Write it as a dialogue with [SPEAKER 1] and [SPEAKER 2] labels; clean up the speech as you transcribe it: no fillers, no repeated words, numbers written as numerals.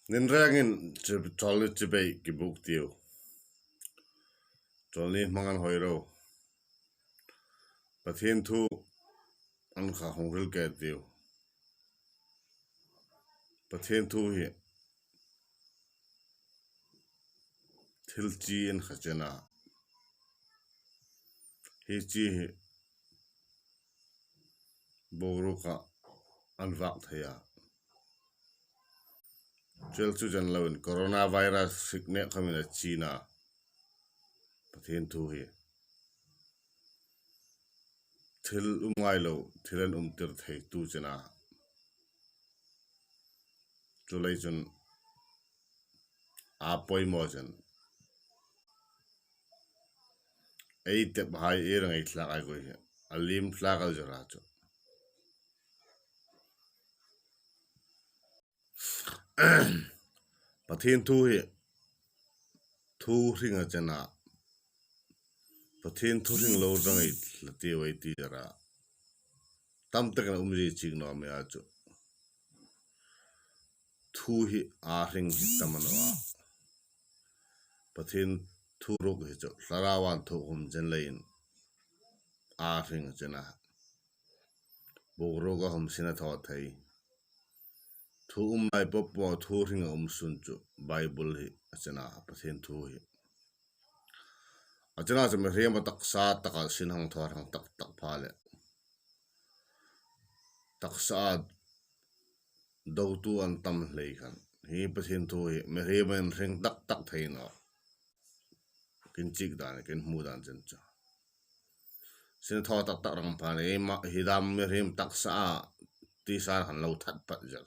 [SPEAKER 1] Nin rangin tolni chibay ki buk tiu. Tolni mangan hoiro. Pathien thu an kha hril ke tiu. Pathien thu hi thil chi an khachena. Hi chi hi bogru ka an vak thaya. Chel chu jan lawin coronavirus sikne kamina China. Pathien thu hi. Thil ngai lo thilan tir thai tu chena. Chulai chun apoi mo jan. Ei te bahai erang ei tlak ai goi. Alim tlak al jara chu. Pathien thu hi thu ringa chena. Pathien thu ring lo rang ei lati wai ti jara. Tam takan umri ching no me achu. Thu hi a ring hi tamanoa. Pathien thu ruk hi chu. Larawan thu jen lain. A ring chena. Bogro ka sina thawa thai. Thu mai popo thu ringa sun chu. Bible hi chena pathien thu hi. Achana sa me rema taksa taka sinhang thwarang tak phale. Taksa dautu an tam hlei khan. Hi pathien thu hi me rema en ring tak thai no. Kin chik dan kin mu dan chen cha. Sin thaw tak rang phale hi dam me rem taksa ti sar han lo that pat jak